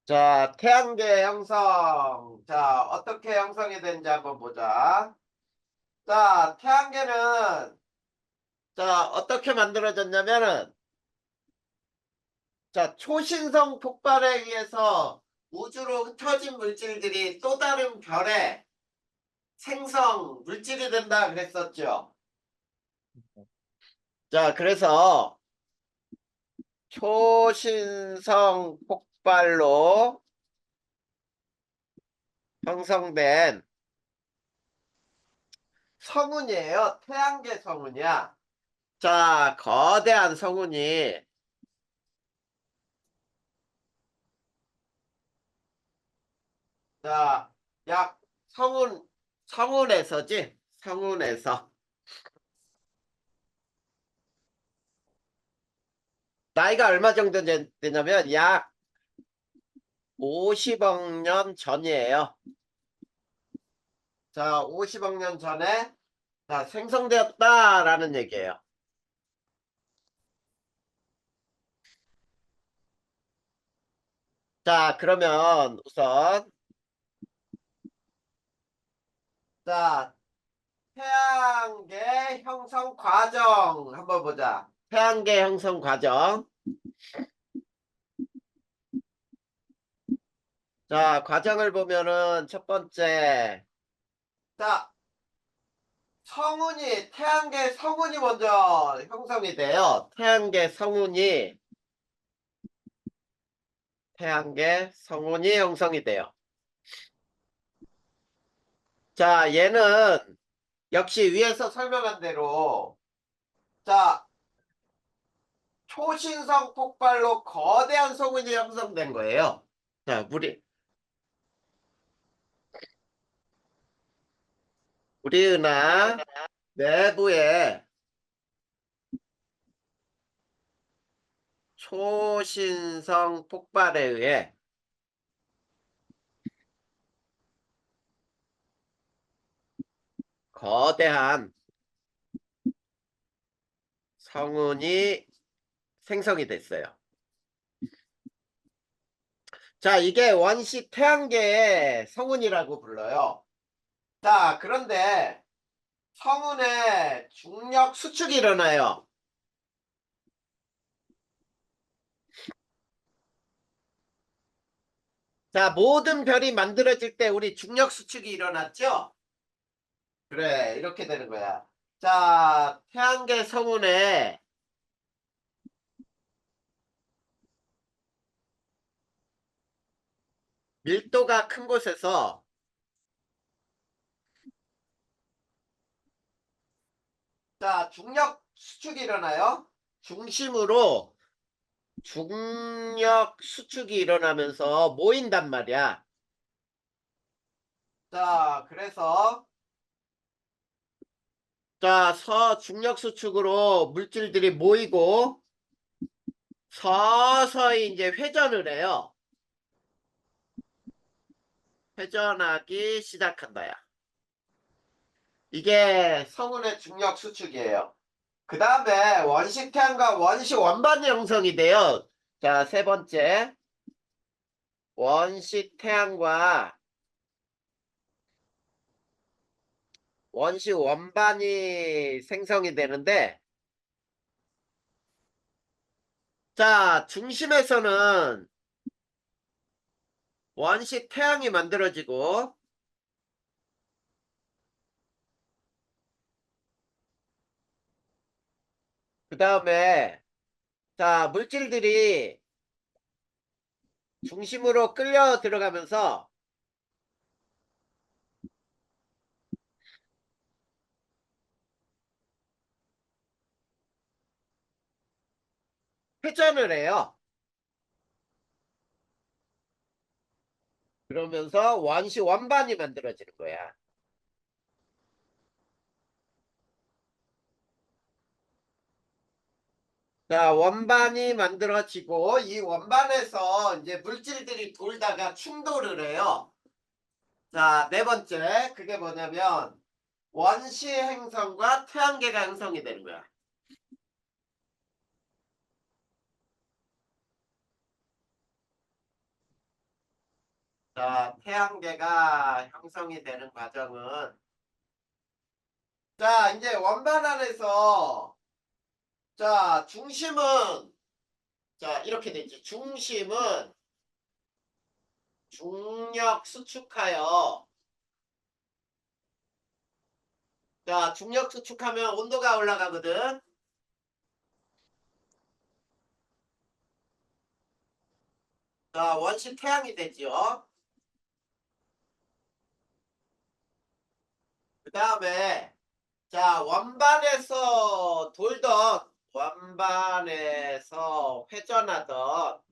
자, 태양계 형성. 자, 어떻게 형성이 되는지 한번 보자. 자, 태양계는, 자, 어떻게 만들어졌냐면은, 자, 초신성 폭발에 의해서 우주로 흩어진 물질들이 또 다른 별의 생성 물질이 된다 그랬었죠. 자, 그래서 초신성 폭발로 형성된 성운이에요. 태양계 성운이야. 자, 거대한 성운이 자, 약 성운에서지? 성운에서. 나이가 얼마 정도 되냐면 약 50억 년 전이에요. 자, 50억 년 전에 자, 생성되었다라는 얘기예요. 자, 그러면 우선 자, 태양계 형성 과정 한번 보자. 태양계 형성 과정. 자, 과정을 보면은 첫 번째 자, 성운이 태양계 성운이 먼저 형성이 돼요. 태양계 성운이 형성이 돼요. 자, 얘는 역시 위에서 설명한 대로 자, 초신성 폭발로 거대한 성운이 형성된 거예요. 자, 우리 은하 내부에 초신성 폭발에 의해 거대한 성운이 생성이 됐어요. 자, 이게 원시 태양계의 성운이라고 불러요. 자, 그런데 성운에 중력 수축이 일어나요. 자, 모든 별이 만들어질 때 우리 중력 수축이 일어났죠? 그래, 이렇게 되는 거야. 자, 태양계 성운에 밀도가 큰 곳에서 자, 중력 수축이 일어나요. 중심으로 중력 수축이 일어나면서 모인단 말이야. 자, 그래서 자, 중력 수축으로 물질들이 모이고 서서히 이제 회전을 해요. 회전하기 시작한다야. 이게 성운의 중력 수축이에요. 그 다음에 원시태양과 원시원반이 형성이 돼요. 자, 세 번째. 원시태양과 원시원반이 생성이 되는데, 자, 중심에서는 원시태양이 만들어지고, 그 다음에, 자, 물질들이 중심으로 끌려 들어가면서 회전을 해요. 그러면서 원시원반이 만들어지는 거야. 자, 원반이 만들어지고 이 원반에서 이제 물질들이 돌다가 충돌을 해요. 자, 네 번째 그게 뭐냐면 원시 행성과 태양계가 형성이 되는 거야. 자, 태양계가 형성이 되는 과정은 자, 이제 원반 안에서 자, 중심은 자, 이렇게 되지. 중심은 중력 수축하여 자, 중력 수축하면 온도가 올라가거든. 자, 원시 태양이 되지요. 그 다음에 자, 원반에서 회전하던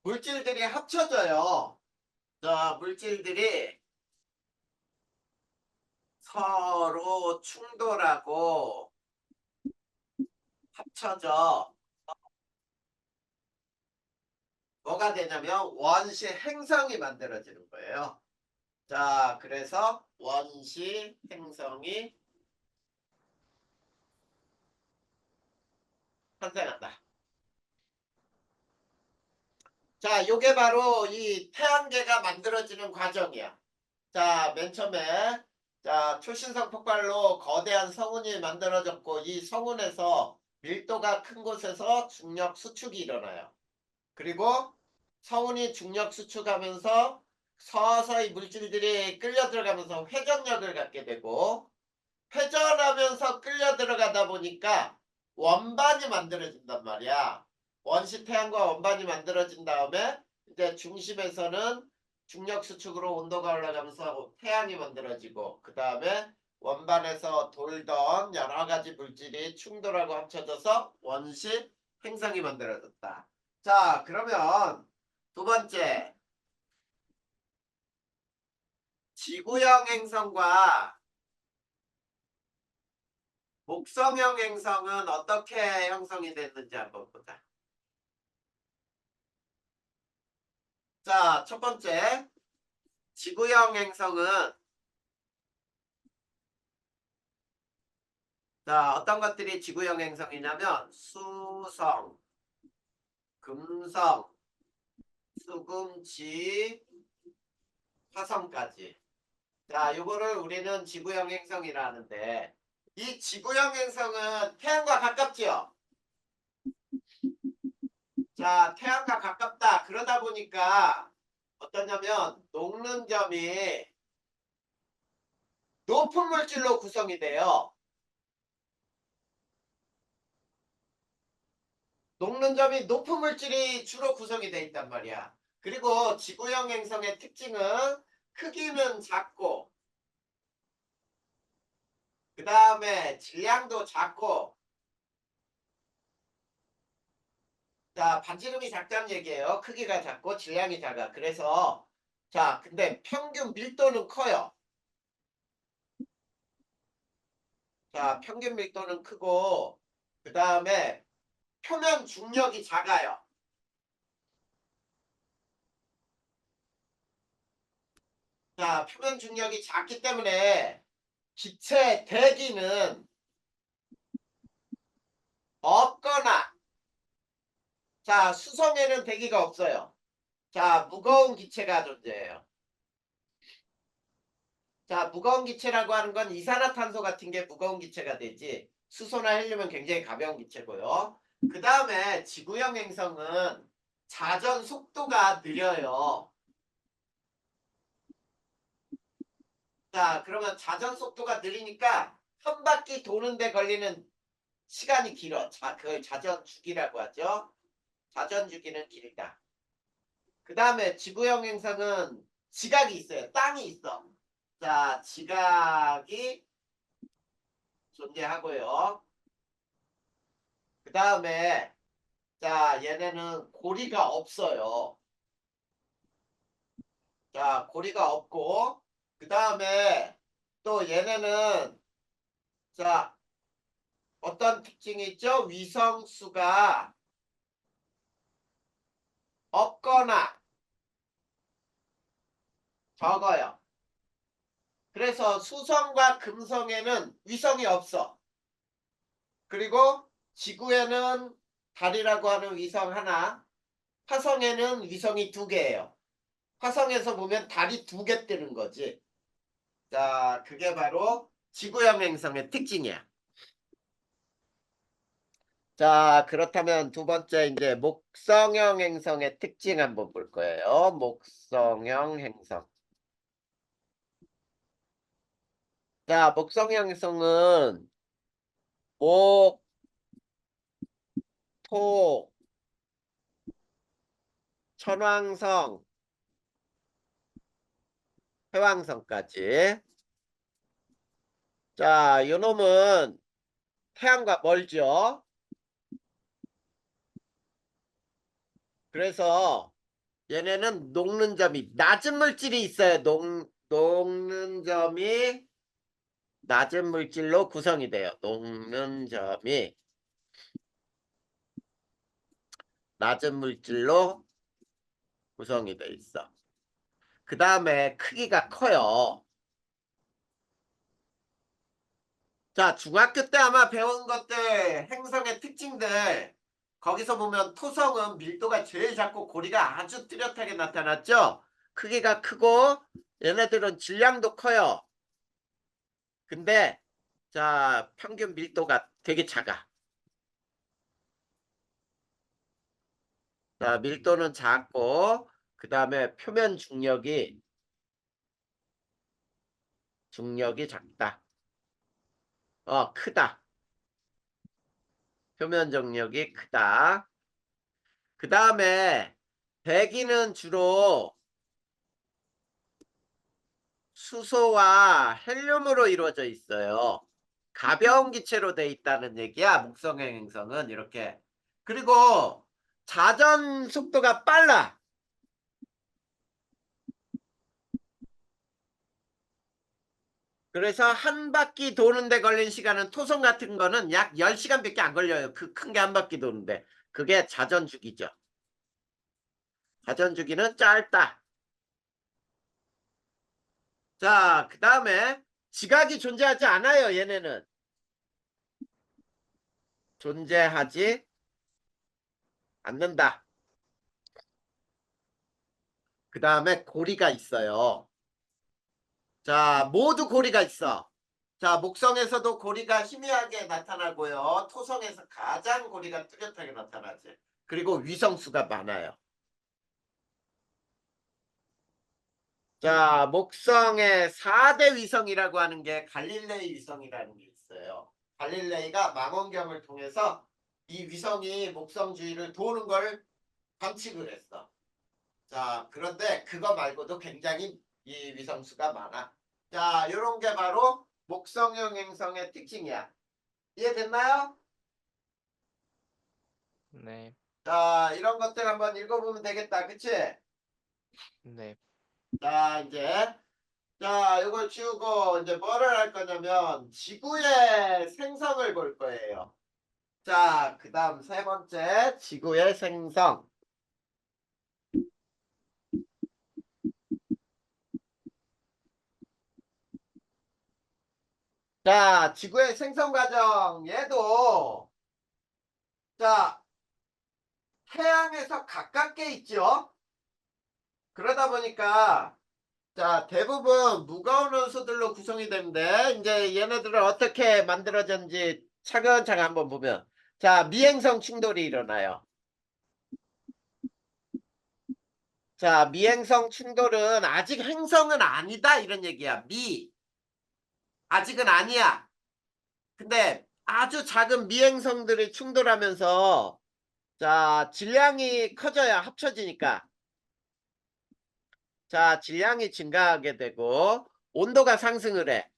물질들이 합쳐져요. 자, 물질들이 서로 충돌하고 합쳐져 뭐가 되냐면 원시 행성이 만들어지는 거예요. 자, 그래서 원시 행성이 탄생한다. 자, 요게 바로 이 태양계가 만들어지는 과정이야. 자, 맨 처음에 자, 초신성 폭발로 거대한 성운이 만들어졌고 이 성운에서 밀도가 큰 곳에서 중력 수축이 일어나요. 그리고 성운이 중력 수축하면서 서서히 물질들이 끌려 들어가면서 회전력을 갖게 되고 회전하면서 끌려 들어가다 보니까 원반이 만들어진단 말이야. 원시 태양과 원반이 만들어진 다음에 이제 중심에서는 중력 수축으로 온도가 올라가면서 태양이 만들어지고 그 다음에 원반에서 돌던 여러 가지 물질이 충돌하고 합쳐져서 원시 행성이 만들어졌다. 자, 그러면 두 번째 지구형 행성과 목성형 행성은 어떻게 형성이 됐는지 한번 보자. 자, 첫 번째 지구형 행성은 자, 어떤 것들이 지구형 행성이냐면 수성, 금성, 수금지, 화성까지. 자, 요거를 우리는 지구형 행성이라 하는데 이 지구형 행성은 태양과 가깝지요? 자, 태양과 가깝다. 그러다 보니까 어떠냐면 녹는 점이 높은 물질로 구성이 돼요. 녹는 점이 높은 물질이 주로 구성이 돼 있단 말이야. 그리고 지구형 행성의 특징은 크기는 작고 그 다음에 질량도 작고 자, 반지름이 작다는 얘기예요. 크기가 작고 질량이 작아. 그래서 자, 근데 평균 밀도는 커요. 자, 평균 밀도는 크고 그 다음에 표면 중력이 작아요. 자, 표면 중력이 작기 때문에 기체 대기는 없거나 자, 수성에는 대기가 없어요. 자, 무거운 기체가 존재해요. 자, 무거운 기체라고 하는 건 이산화탄소 같은 게 무거운 기체가 되지 수소나 헬륨은 굉장히 가벼운 기체고요. 그 다음에 지구형 행성은 자전 속도가 느려요. 자, 그러면 자전 속도가 느리니까 한 바퀴 도는데 걸리는 시간이 길어. 자, 그걸 자전 주기라고 하죠. 자전 주기는 길다. 그 다음에 지구형 행성은 지각이 있어요. 땅이 있어. 자, 지각이 존재하고요. 그 다음에 자, 얘네는 고리가 없어요. 자, 고리가 없고 그 다음에 또 얘네는 자, 어떤 특징이 있죠? 위성수가 없거나 적어요. 그래서 수성과 금성에는 위성이 없어. 그리고 지구에는 달이라고 하는 위성 하나, 화성에는 위성이 2개예요. 화성에서 보면 달이 2개 뜨는 거지. 자, 그게 바로 지구형 행성의 특징이야. 자, 그렇다면 두 번째 이제 목성형 행성의 특징 한번 볼 거예요. 목성형 행성. 자, 목성형 행성은 목, 토, 천왕성, 해왕성까지. 자, 요 놈은 태양과 멀죠. 그래서 얘네는 녹는 점이 낮은 물질이 있어요. 녹는 점이 낮은 물질로 구성이 돼요. 녹는 점이 낮은 물질로 구성이 돼 있어. 그 다음에 크기가 커요. 자, 중학교 때 아마 배운 것들, 행성의 특징들, 거기서 보면 토성은 밀도가 제일 작고 고리가 아주 뚜렷하게 나타났죠? 크기가 크고, 얘네들은 질량도 커요. 근데, 자, 평균 밀도가 되게 작아. 자, 밀도는 작고, 그 다음에 표면 중력이 작다. 크다. 표면 중력이 크다. 그 다음에, 대기는 주로 수소와 헬륨으로 이루어져 있어요. 가벼운 기체로 돼 있다는 얘기야. 목성의 행성은 이렇게. 그리고 자전 속도가 빨라. 그래서 한 바퀴 도는데 걸린 시간은 토성 같은 거는 약 10시간밖에 안 걸려요. 그 큰 게 한 바퀴 도는데. 그게 자전주기죠. 자전주기는 짧다. 자, 그 다음에 지각이 존재하지 않아요. 얘네는. 존재하지 않는다. 그 다음에 고리가 있어요. 자, 모두 고리가 있어. 자, 목성에서도 고리가 희미하게 나타나고요. 토성에서 가장 고리가 뚜렷하게 나타나지. 그리고 위성수가 많아요. 자, 목성의 4대 위성이라고 하는 게 갈릴레이 위성이라는 게 있어요. 갈릴레이가 망원경을 통해서 이 위성이 목성 주위를 도는 걸 관측을 했어. 자, 그런데 그거 말고도 굉장히 이 위성수가 많아. 자, 요런 게 바로 목성형 행성의 특징이야. 이해됐나요? 네, 자, 이런 것들 한번 읽어보면 되겠다. 그치? 네, 자, 이제. 자, 이걸 지우고 이제 뭐를 할 거냐면 지구의 생성을 볼 거예요. 자, 그 다음 세 번째 지구의 생성. 자, 지구의 생성 과정. 얘도 자, 태양에서 가깝게 있죠. 그러다 보니까 자, 대부분 무거운 원소들로 구성이 되는데 이제 얘네들을 어떻게 만들어졌는지 차근차근 한번 보면 자, 미행성 충돌이 일어나요. 자, 미행성 충돌은 아직 행성은 아니다 이런 얘기야. 아직은 아니야. 근데 아주 작은 미행성들이 충돌하면서 자, 질량이 커져야 합쳐지니까 자, 질량이 증가하게 되고 온도가 상승을 해.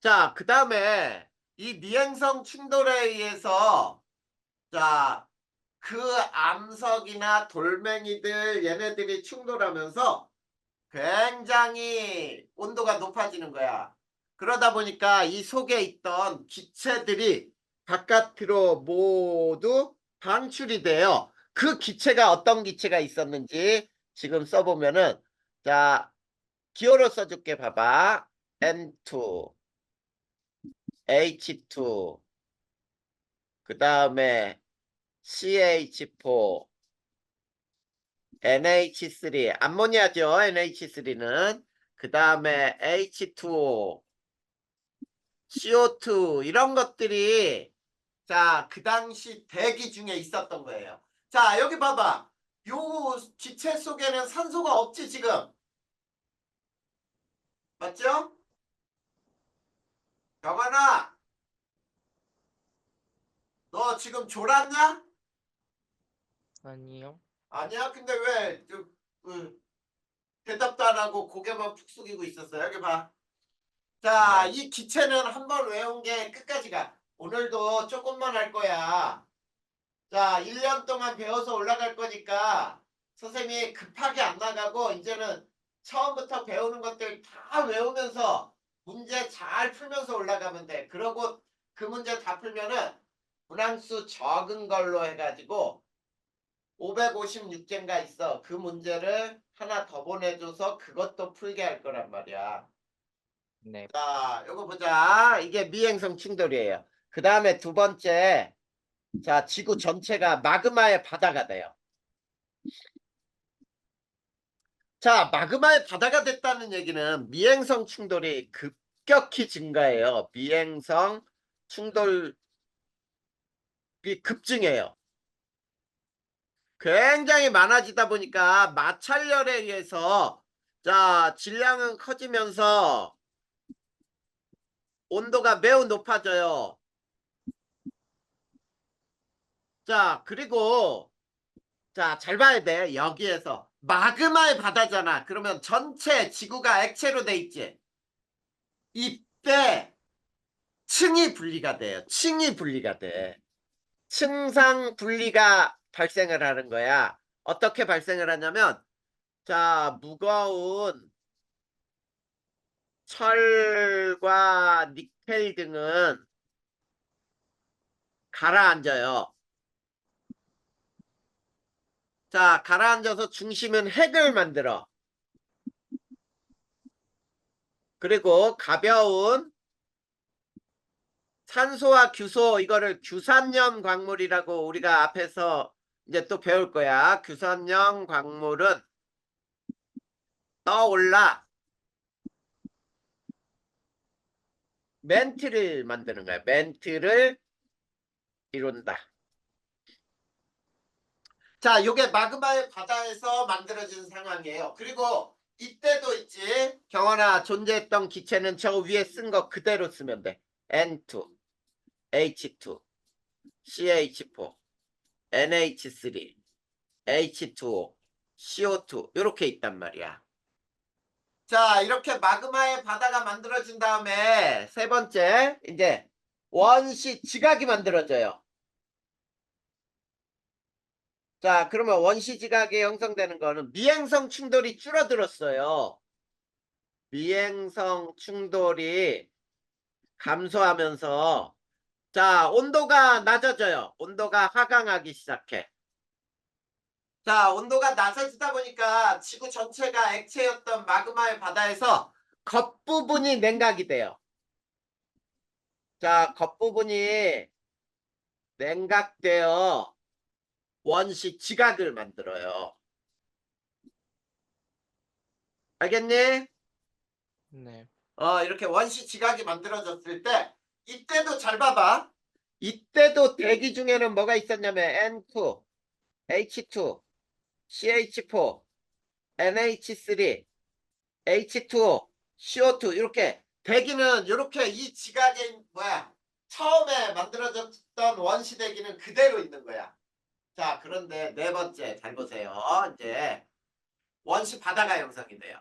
자, 그 다음에 이 미행성 충돌에 의해서 자, 그 암석이나 돌멩이들 얘네들이 충돌하면서 굉장히 온도가 높아지는 거야. 그러다 보니까 이 속에 있던 기체들이 바깥으로 모두 방출이 돼요. 그 기체가 어떤 기체가 있었는지 지금 써보면은 자, 기호로 써줄게. 봐봐. N2, H2, 그 다음에 CH4, NH3, 암모니아죠, NH3는. 그 다음에 H2O, CO2, 이런 것들이, 자, 그 당시 대기 중에 있었던 거예요. 자, 여기 봐봐. 요 기체 속에는 산소가 없지, 지금. 맞죠? 경환아, 너 지금 졸았냐? 아니요. 아니야? 근데 왜, 대답도 안 하고 고개만 푹 숙이고 있었어. 여기 봐. 자, 네. 이 기체는 한번 외운 게 끝까지 가. 오늘도 조금만 할 거야. 자, 1년 동안 배워서 올라갈 거니까 선생님이 급하게 안 나가고 이제는 처음부터 배우는 것들 다 외우면서 문제 잘 풀면서 올라가면 돼. 그러고 그 문제 다 풀면은 분항수 적은 걸로 해가지고 556개인가 있어. 그 문제를 하나 더 보내줘서 그것도 풀게 할 거란 말이야. 네. 자, 요거 보자. 이게 미행성 충돌이에요. 그 다음에 두 번째, 자, 지구 전체가 마그마의 바다가 돼요. 자, 마그마의 바다가 됐다는 얘기는 미행성 충돌이 급격히 증가해요. 미행성 충돌이 급증해요. 굉장히 많아지다 보니까 마찰열에 의해서, 자, 질량은 커지면서 온도가 매우 높아져요. 자, 그리고, 자, 잘 봐야 돼. 여기에서 마그마의 바다잖아. 그러면 전체 지구가 액체로 돼 있지. 이때 층이 분리가 돼요. 층이 분리가 돼. 층상 분리가 발생을 하는 거야. 어떻게 발생을 하냐면, 자, 무거운 철과 니켈 등은 가라앉아요. 자, 가라앉아서 중심은 핵을 만들어. 그리고 가벼운 산소와 규소, 이거를 규산염 광물이라고 우리가 앞에서 이제 또 배울 거야. 규산염 광물은 떠올라 멘트를 만드는 거야. 멘트를 이룬다. 자, 요게 마그마의 바다에서 만들어진 상황이에요. 그리고 이때도 있지. 경원아, 존재했던 기체는 저 위에 쓴 거 그대로 쓰면 돼. N2, H2, CH4, NH3, H2O, CO2 이렇게 있단 말이야. 자, 이렇게 마그마의 바다가 만들어진 다음에 세 번째 이제 원시 지각이 만들어져요. 자, 그러면 원시 지각이 형성되는 거는 미행성 충돌이 줄어들었어요. 미행성 충돌이 감소하면서, 자, 온도가 낮아져요. 온도가 하강하기 시작해. 자, 온도가 낮아지다 보니까 지구 전체가 액체였던 마그마의 바다에서 겉부분이 냉각이 돼요. 자, 겉부분이 냉각되어 원시 지각을 만들어요. 알겠니? 네. 이렇게 원시 지각이 만들어졌을 때 이때도 잘 봐봐. 이때도 대기 중에는 뭐가 있었냐면 N2, H2, CH4, NH3, H2O, CO2 이렇게 대기는 이렇게 이 지각의 뭐야 처음에 만들어졌던 원시 대기는 그대로 있는 거야. 자, 그런데 네 번째 잘 보세요. 이제 원시 바다가 형성이 돼요.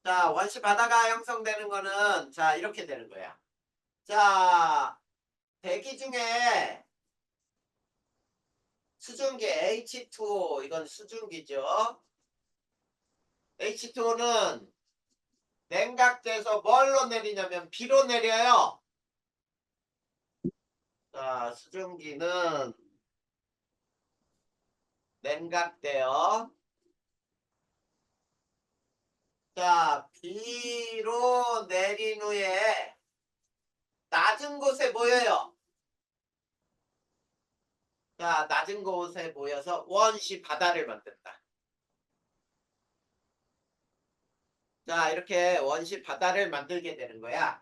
자, 원시 바다가 형성되는 거는 자 이렇게 되는 거야. 자, 대기 중에 수증기 H2O 이건 수증기죠. H2O는 냉각돼서 뭘로 내리냐면 비로 내려요. 자, 수증기는 냉각돼요. 자, 비로 내린 후에 낮은 곳에 모여요. 자, 낮은 곳에 모여서 원시 바다를 만든다. 자, 이렇게 원시 바다를 만들게 되는 거야.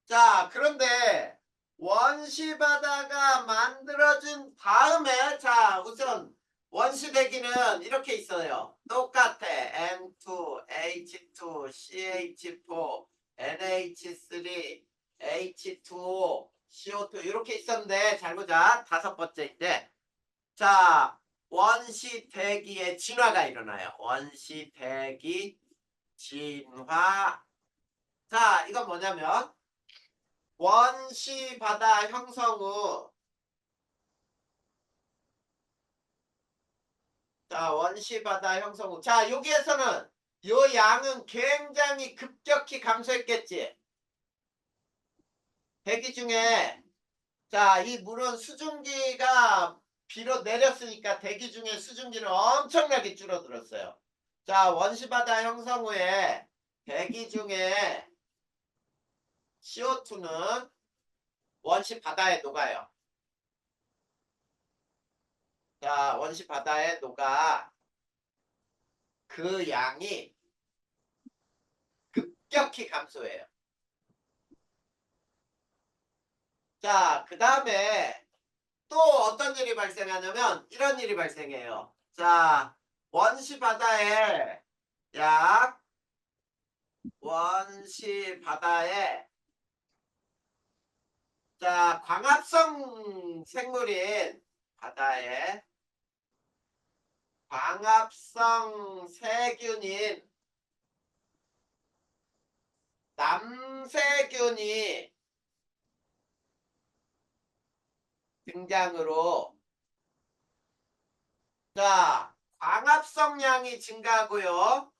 자, 그런데 원시 바다가 만들어진 다음에, 자, 우선 원시 대기는 이렇게 있어요. 똑같아. N2, H2, CH4, NH3, H2O, CO2 이렇게 있었는데 잘 보자. 다섯 번째인데, 자, 원시 대기의 진화가 일어나요. 원시 대기 진화. 자, 이건 뭐냐면 원시 바다 형성 후, 자, 원시 바다 형성 후. 자, 여기에서는 요 양은 굉장히 급격히 감소했겠지. 대기 중에, 자, 이 물은 수증기가 비로 내렸으니까 대기 중에 수증기는 엄청나게 줄어들었어요. 자, 원시 바다 형성 후에 대기 중에 CO2는 원시 바다에 녹아요. 자, 원시 바다에 녹아 그 양이 급격히 감소해요. 자, 그 다음에 또 어떤 일이 발생하냐면 이런 일이 발생해요. 자, 원시 바다에 약 원시 바다에 자, 광합성 생물인 바다에 광합성 세균인 남세균이 등장으로 자, 광합성량이 증가하고요.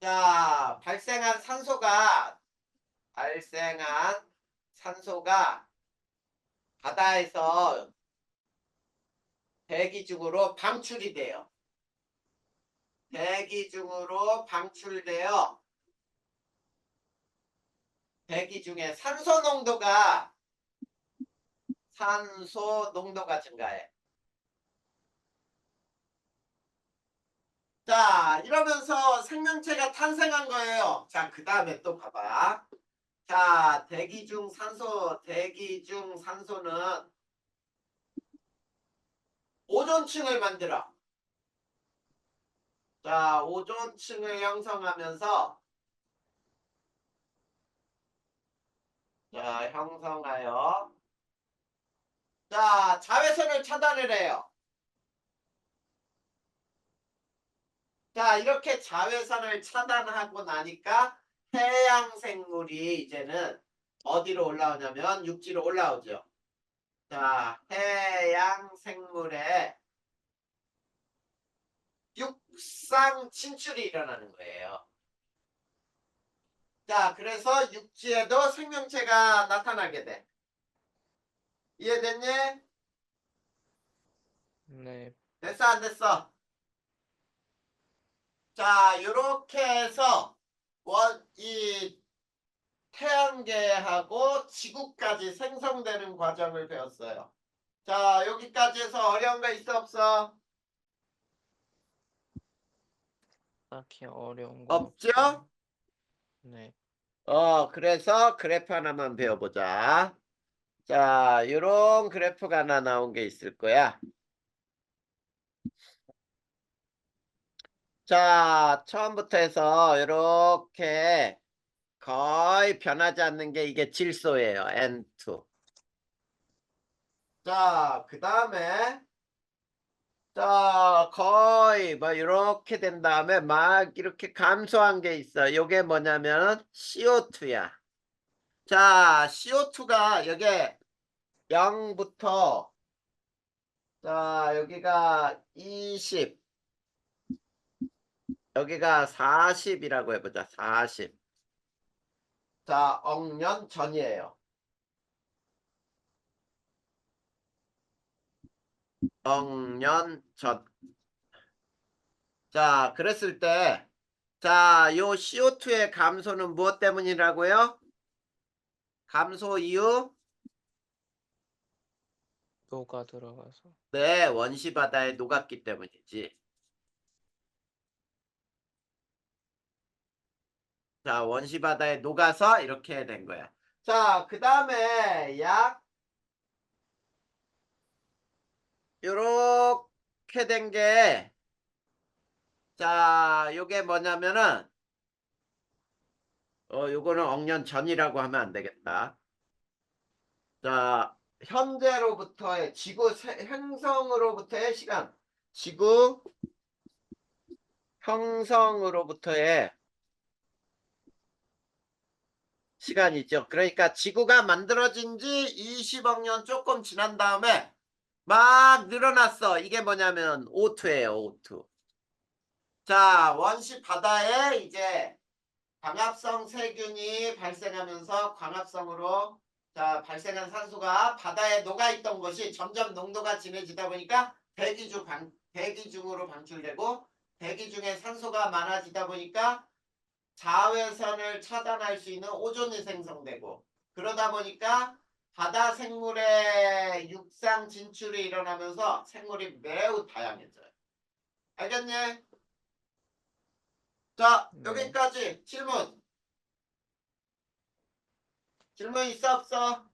자, 발생한 산소가 바다에서 대기 중으로 방출이 돼요. 대기 중으로 방출되어 대기 중에 산소 농도가 증가해. 자, 이러면서 생명체가 탄생한 거예요. 자, 그 다음에 또 봐봐. 자, 대기 중 산소는 오존층을 만들어. 자, 오존층을 형성하면서 자, 형성하여 자, 자외선을 차단을 해요. 자, 이렇게 자외선을 차단하고 나니까 해양 생물이 이제는 어디로 올라오냐면 육지로 올라오죠. 자, 해양 생물의 육상 진출이 일어나는 거예요. 자, 그래서 육지에도 생명체가 나타나게 돼. 이해됐니? 네. 됐어, 안 됐어? 자, 요렇게 해서 이 태양계하고 지구까지 생성되는 과정을 배웠어요. 자, 여기까지 해서 어려운 거 있어, 없어? 딱히 어려운 건 없죠? 없어요. 네. 그래서 그래프 하나만 배워보자. 자, 요런 그래프가 하나 나온 게 있을 거야. 자, 처음부터 해서 이렇게 거의 변하지 않는 게 이게 질소예요. N2. 자, 그 다음에 자, 거의 뭐 이렇게 된 다음에 막 이렇게 감소한 게 있어. 요게 뭐냐면 CO2야. 자, CO2가 여기에 0부터 자, 여기가 20, 여기가 40이라고 해보자. 40. 자, 억년 전이에요. 억년 전. 자, 그랬을 때 자, 요 CO2의 감소는 무엇 때문이라고요? 감소 이유? 녹아 들어가서. 네, 원시 바다에 녹았기 때문이지. 자, 원시 바다에 녹아서 이렇게 된 거야. 자, 그 다음에 약 요렇게 된 게, 자, 요게 뭐냐면은, 요거는 억년 전이라고 하면 안 되겠다. 자, 현재로부터의 형성으로부터의 시간. 지구 형성으로부터의 시간이죠. 그러니까 지구가 만들어진 지 20억 년 조금 지난 다음에 막 늘어났어. 이게 뭐냐면 O2예요, O2. 자, 원시 바다에 이제 광합성 세균이 발생하면서 광합성으로 자, 발생한 산소가 바다에 녹아있던 것이 점점 농도가 진해지다 보니까 대기 중으로 방출되고 대기 중에 산소가 많아지다 보니까 자외선을 차단할 수 있는 오존이 생성되고 그러다 보니까 바다 생물의 육상 진출이 일어나면서 생물이 매우 다양해져요. 알겠니? 자, 네. 여기까지 질문. 질문 있어 없어?